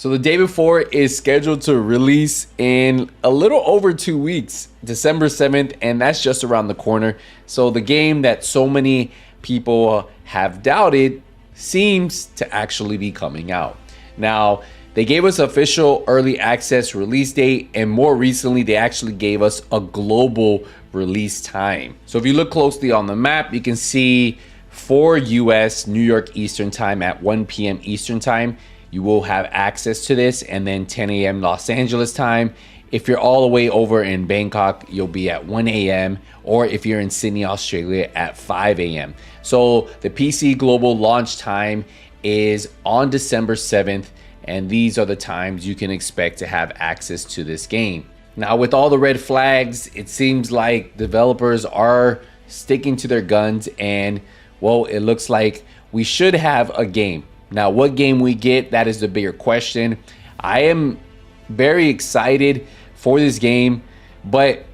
So the day before is scheduled to release in a little over 2 weeks, December 7th, and that's just around the corner. So the game that so many people have doubted seems to actually be coming out. Now, they gave us official early access release date, and more recently, they actually gave us a global release time. So if you look closely on the map, you can see for US, New York Eastern time at 1 p.m. Eastern time, you will have access to this, and then 10 a.m. Los Angeles time. If you're all the way over in Bangkok, you'll be at 1 a.m. or if you're in Sydney, Australia at 5 a.m. So the PC global launch time is on December 7th, and these are the times you can expect to have access to this game. Now, with all the red flags, it seems like developers are sticking to their guns, and well, it looks like we should have a game. Now, what game we get, that is the bigger question. I am very excited for this game, but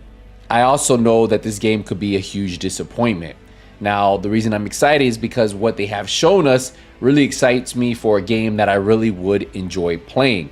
I also know that this game could be a huge disappointment. Now, the reason I'm excited is because what they have shown us really excites me for a game that I really would enjoy playing.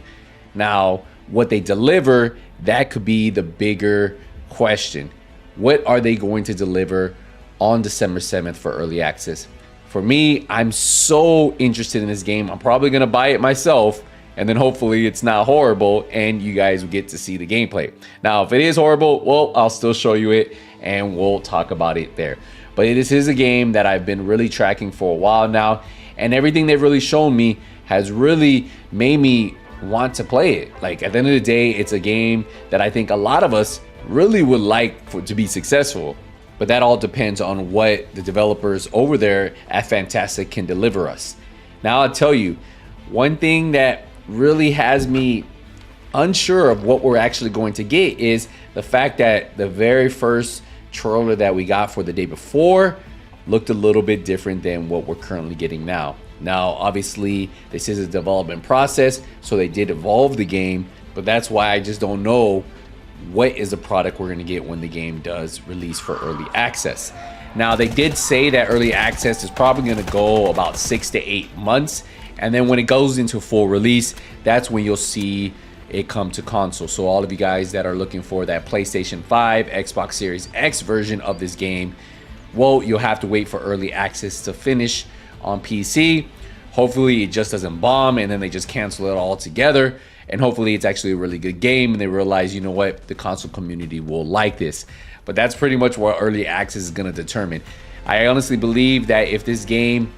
Now, what they deliver, that could be the bigger question. What are they going to deliver on December 7th for early access? For me, I'm so interested in this game. I'm probably going to buy it myself, and then hopefully it's not horrible and you guys will get to see the gameplay. Now, if it is horrible, well, I'll still show you it and we'll talk about it there. But this is a game that I've been really tracking for a while now, and everything they've really shown me has really made me want to play it. Like, at the end of the day, it's a game that I think a lot of us really would like to be successful. But that all depends on what the developers over there at Fantastic can deliver us. Now, I'll tell you, one thing that really has me unsure of what we're actually going to get is the fact that the very first trailer that we got for the day before looked a little bit different than what we're currently getting now. Now, obviously, this is a development process, so they did evolve the game, but that's why I just don't know what is the product we're going to get when the game does release for early access. Now, they did say that early access is probably going to go about 6 to 8 months, and then when it goes into full release, that's when you'll see it come to console. So all of you guys that are looking for that PlayStation 5, Xbox Series X version of this game, well, you'll have to wait for early access to finish on PC. Hopefully it just doesn't bomb and then they just cancel it all together. And hopefully it's actually a really good game and they realize, you know what, the console community will like this. But that's pretty much what early access is going to determine. I honestly believe that if this game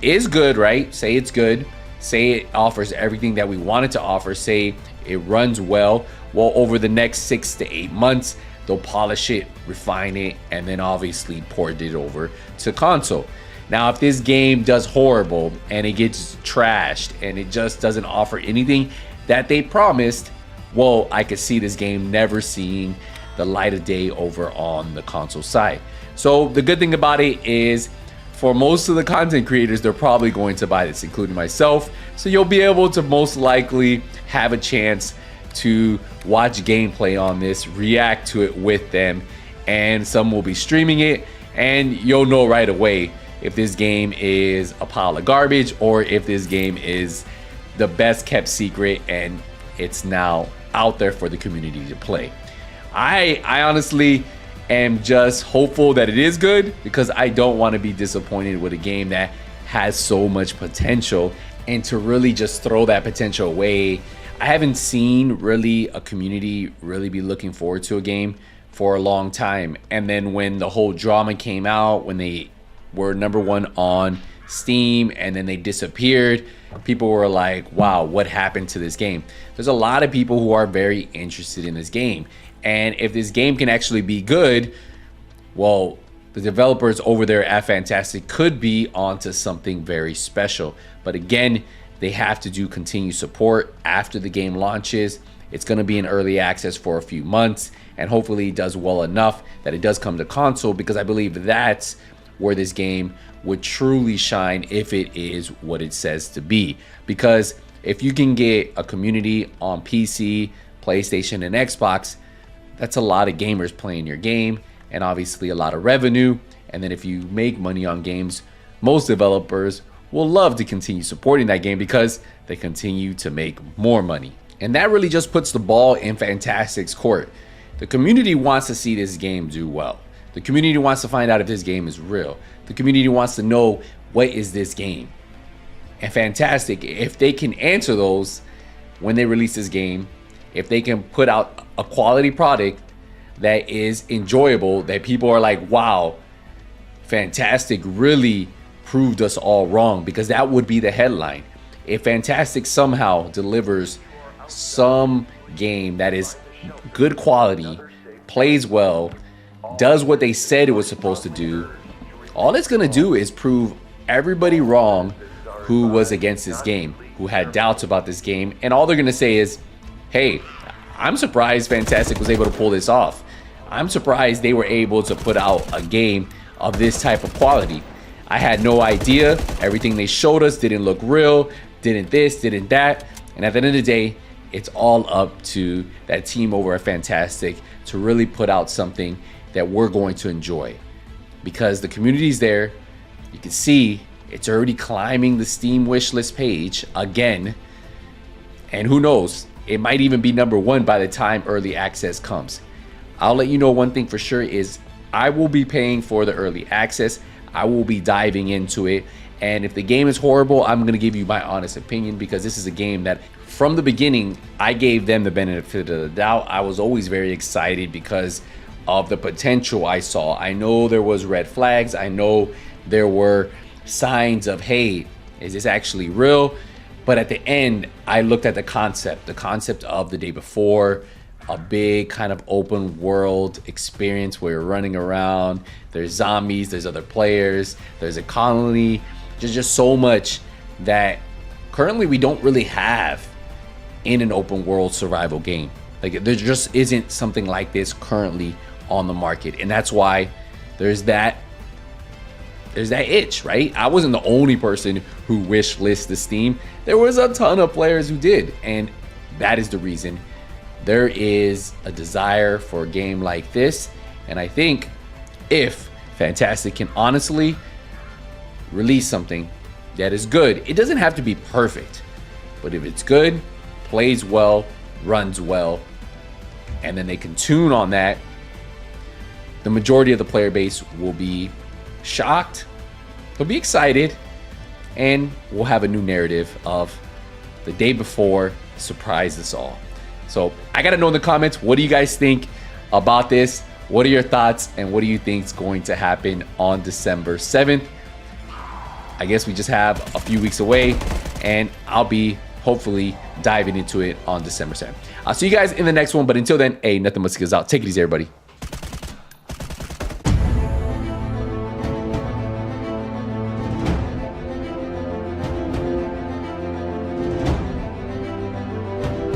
is good, right? Say it's good. Say it offers everything that we want it to offer. Say it runs well. Well, over the next 6 to 8 months, they'll polish it, refine it, and then obviously port it over to console. Now, if this game does horrible and it gets trashed and it just doesn't offer anything that they promised, well, I could see this game never seeing the light of day over on the console side. So the good thing about it is, for most of the content creators, they're probably going to buy this, including myself. So you'll be able to most likely have a chance to watch gameplay on this, react to it with them, and some will be streaming it, and you'll know right away if this game is a pile of garbage or if this game is the best kept secret and it's now out there for the community to play. I honestly am just hopeful that it is good, because I don't want to be disappointed with a game that has so much potential, and to really just throw that potential away. I haven't seen really a community really be looking forward to a game for a long time. And then when the whole drama came out, when they were #1 on Steam and then they disappeared, people were like, wow, what happened to this game? There's a lot of people who are very interested in this game. And if this game can actually be good, well, the developers over there at Fantastic could be onto something very special. But again, they have to do continued support after the game launches. It's going to be in early access for a few months, and hopefully it does well enough that it does come to console, because I believe that's where this game would truly shine if it is what it says to be. Because if you can get a community on PC, PlayStation, and Xbox, that's a lot of gamers playing your game, and obviously a lot of revenue. And then if you make money on games, most developers will love to continue supporting that game because they continue to make more money. And that really just puts the ball in Fantastic's court. The community wants to see this game do well. The community wants to find out if this game is real. The community wants to know, what is this game? And Fantastic, if they can answer those when they release this game, if they can put out a quality product that is enjoyable, that people are like, wow, Fantastic really proved us all wrong, because that would be the headline. If Fantastic somehow delivers some game that is good quality, plays well, does what they said it was supposed to do, all it's going to do is prove everybody wrong who was against this game, who had doubts about this game. And all they're going to say is, hey, I'm surprised Fantastic was able to pull this off. I'm surprised they were able to put out a game of this type of quality. I had no idea. Everything they showed us didn't look real, didn't this, didn't that. And at the end of the day, it's all up to that team over at Fantastic to really put out something that we're going to enjoy. Because the community's there. You can see it's already climbing the Steam wishlist page again. And who knows, it might even be #1 by the time early access comes. I'll let you know one thing for sure is I will be paying for the early access. I will be diving into it. And if the game is horrible, I'm going to give you my honest opinion, because this is a game that from the beginning, I gave them the benefit of the doubt. I was always very excited because of the potential I saw. I know there was red flags. I know there were signs of, hey, is this actually real? But at the end, I looked at the concept of the day before, a big kind of open world experience where you're running around. There's zombies, there's other players, there's a colony. There's just so much that currently we don't really have in an open world survival game. Like, there just isn't something like this currently on the market. And that's why there's that itch, right? I wasn't the only person who wish listed Steam. There was a ton of players who did. And that is the reason there is a desire for a game like this. And I think if Fantastic can honestly release something that is good, it doesn't have to be perfect, but if it's good, plays well, runs well, and then they can tune on that, the majority of the player base will be shocked, they'll be excited, and we'll have a new narrative of the day before surprised us all. So I gotta know in the comments, what do you guys think about this? What are your thoughts, and what do you think is going to happen on December 7th? I guess we just have a few weeks away, and I'll be hopefully diving into it on December 7th. I'll see you guys in the next one, but until then, hey, nothing but skills out. Take it easy, everybody.